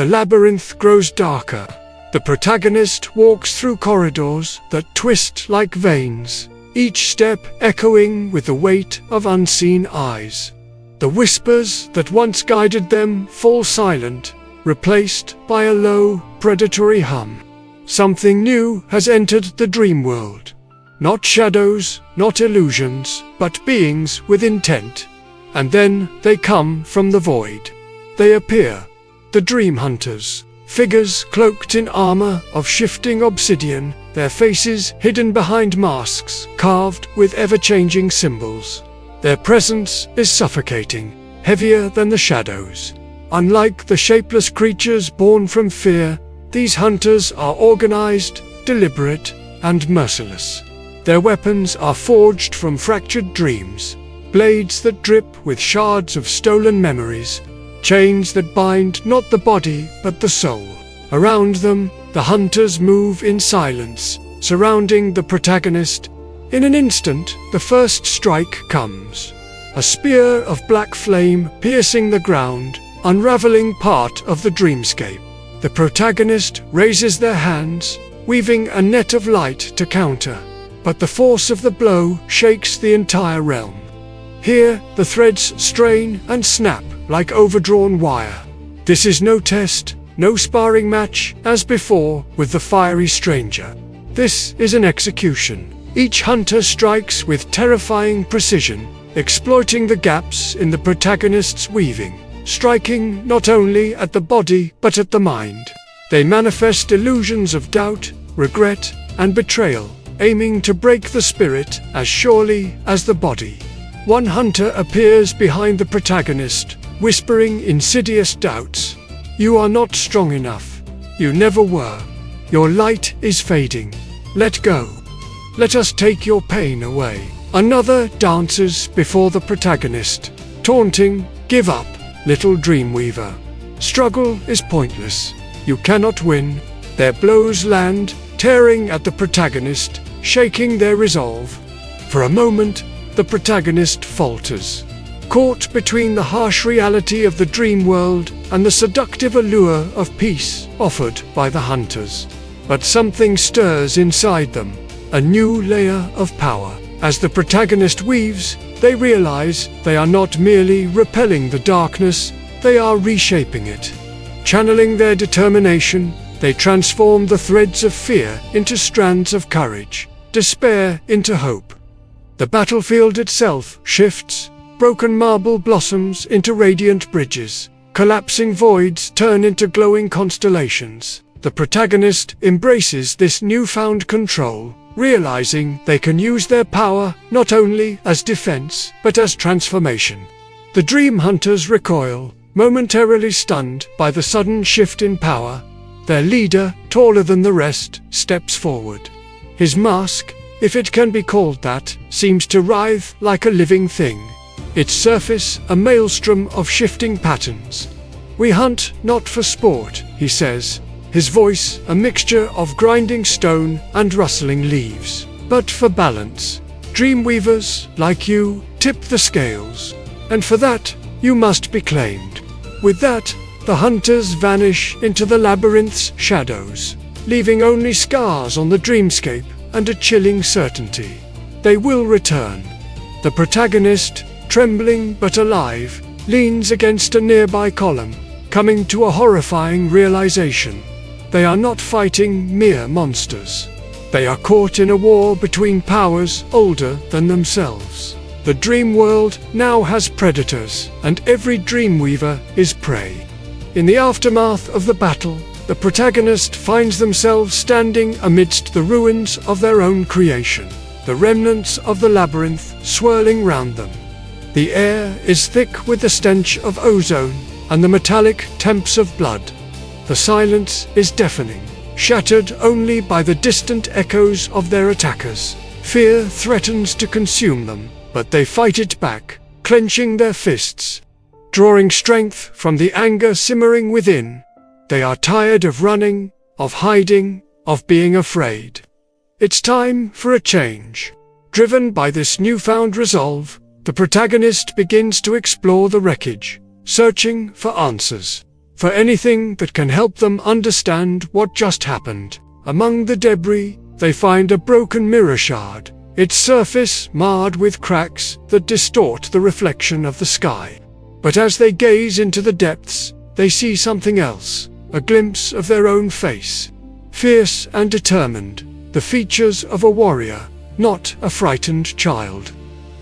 The labyrinth grows darker. The protagonist walks through corridors that twist like veins, each step echoing with the weight of unseen eyes. The whispers that once guided them fall silent, replaced by a low, predatory hum. Something new has entered the dream world. Not shadows, not illusions, but beings with intent. And then they come from the void. They appear, the dream hunters, figures cloaked in armor of shifting obsidian, their faces hidden behind masks carved with ever-changing symbols. Their presence is suffocating, heavier than the shadows. Unlike the shapeless creatures born from fear, these hunters are organized, deliberate, and merciless. Their weapons are forged from fractured dreams, blades that drip with shards of stolen memories, chains that bind not the body but the soul. Around them, the hunters move in silence, surrounding the protagonist. In an instant, the first strike comes. A spear of black flame piercing the ground, unraveling part of the dreamscape. The protagonist raises their hands, weaving a net of light to counter. But the force of the blow shakes the entire realm. Here, the threads strain and snap like overdrawn wire. This is no test, no sparring match, as before with the fiery stranger. This is an execution. Each hunter strikes with terrifying precision, exploiting the gaps in the protagonist's weaving, striking not only at the body but at the mind. They manifest illusions of doubt, regret, and betrayal, aiming to break the spirit as surely as the body. One hunter appears behind the protagonist, whispering insidious doubts. "You are not strong enough. You never were. Your light is fading. Let go. Let us take your pain away." Another dances before the protagonist, taunting, "Give up, little Dreamweaver. Struggle is pointless. You cannot win." Their blows land, tearing at the protagonist, shaking their resolve. For a moment, the protagonist falters, caught between the harsh reality of the dream world and the seductive allure of peace offered by the hunters. But something stirs inside them, a new layer of power. As the protagonist weaves, they realize they are not merely repelling the darkness, they are reshaping it. Channeling their determination, they transform the threads of fear into strands of courage, despair into hope. The battlefield itself shifts, broken marble blossoms into radiant bridges, collapsing voids turn into glowing constellations. The protagonist embraces this newfound control, realizing they can use their power not only as defense, but as transformation. The dream hunters recoil, momentarily stunned by the sudden shift in power. Their leader, taller than the rest, steps forward. His mask, if it can be called that, seems to writhe like a living thing. Its surface a maelstrom of shifting patterns. "We hunt not for sport," he says, his voice a mixture of grinding stone and rustling leaves, "but for balance. Dreamweavers, like you, tip the scales, and for that, you must be claimed." With that, the hunters vanish into the labyrinth's shadows, leaving only scars on the dreamscape and a chilling certainty. They will return. The protagonist, trembling but alive, leans against a nearby column, coming to a horrifying realization. They are not fighting mere monsters. They are caught in a war between powers older than themselves. The dream world now has predators, and every Dreamweaver is prey. In the aftermath of the battle, the protagonist finds themselves standing amidst the ruins of their own creation, the remnants of the labyrinth swirling round them. The air is thick with the stench of ozone and the metallic temps of blood. The silence is deafening, shattered only by the distant echoes of their attackers. Fear threatens to consume them, but they fight it back, clenching their fists, drawing strength from the anger simmering within. They are tired of running, of hiding, of being afraid. It's time for a change. Driven by this newfound resolve, the protagonist begins to explore the wreckage, searching for answers. for anything that can help them understand what just happened. Among the debris, they find a broken mirror shard, its surface marred with cracks that distort the reflection of the sky. But as they gaze into the depths, they see something else, a glimpse of their own face. Fierce and determined, the features of a warrior, not a frightened child.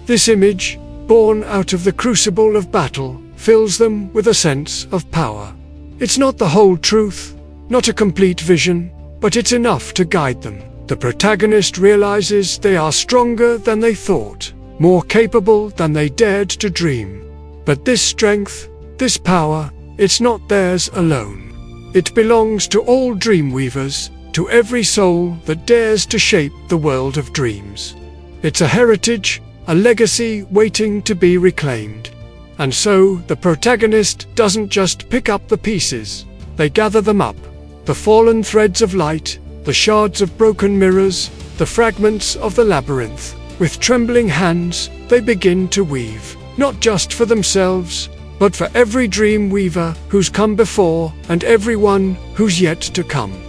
This image, born out of the crucible of battle, fills them with a sense of power. It's not the whole truth, not a complete vision, but it's enough to guide them. The protagonist realizes they are stronger than they thought, more capable than they dared to dream. But this strength, this power, it's not theirs alone. It belongs to all Dreamweavers, to every soul that dares to shape the world of dreams. It's a heritage, a legacy waiting to be reclaimed. And so, the protagonist doesn't just pick up the pieces, they gather them up. The fallen threads of light, the shards of broken mirrors, the fragments of the labyrinth. With trembling hands, they begin to weave, not just for themselves, but for every Dreamweaver who's come before and everyone who's yet to come.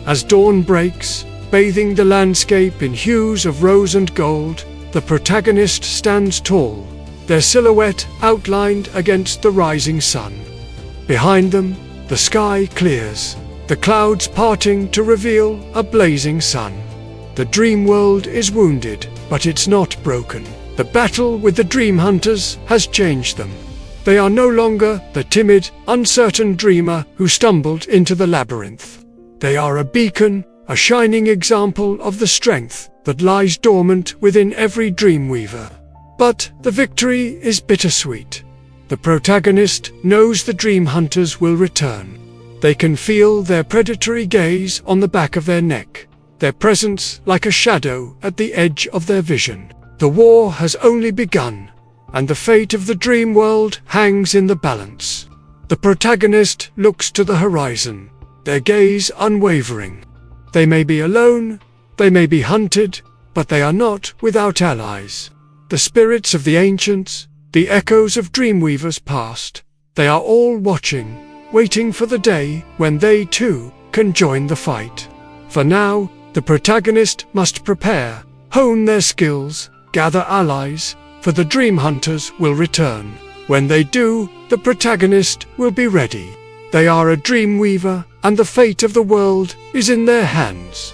As dawn breaks, bathing the landscape in hues of rose and gold, the protagonist stands tall, their silhouette outlined against the rising sun. Behind them, the sky clears, the clouds parting to reveal a blazing sun. The dream world is wounded, but it's not broken. The battle with the dream hunters has changed them. They are no longer the timid, uncertain dreamer who stumbled into the labyrinth. They are a beacon, a shining example of the strength that lies dormant within every Dreamweaver. But the victory is bittersweet. The protagonist knows the dream hunters will return. They can feel their predatory gaze on the back of their neck, their presence like a shadow at the edge of their vision. The war has only begun, and the fate of the dream world hangs in the balance. The protagonist looks to the horizon, their gaze unwavering. They may be alone, they may be hunted, but they are not without allies. The spirits of the ancients, the echoes of Dreamweavers past, they are all watching, waiting for the day when they too can join the fight. For now, the protagonist must prepare, hone their skills, gather allies, for the dream hunters will return. When they do, the protagonist will be ready. They are a Dreamweaver, and the fate of the world is in their hands.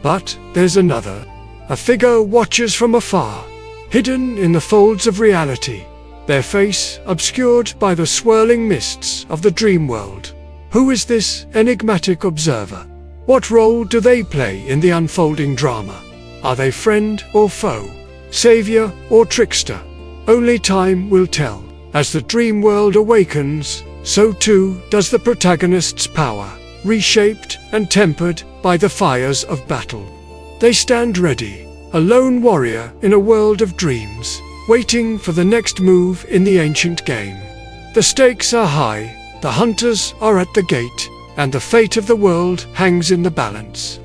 But there's another. A figure watches from afar, hidden in the folds of reality, their face obscured by the swirling mists of the dream world. Who is this enigmatic observer? What role do they play in the unfolding drama? Are they friend or foe, savior or trickster? Only time will tell. As the dream world awakens, so too does the protagonist's power, reshaped and tempered by the fires of battle. They stand ready, a lone warrior in a world of dreams, waiting for the next move in the ancient game. The stakes are high, the hunters are at the gate, and the fate of the world hangs in the balance.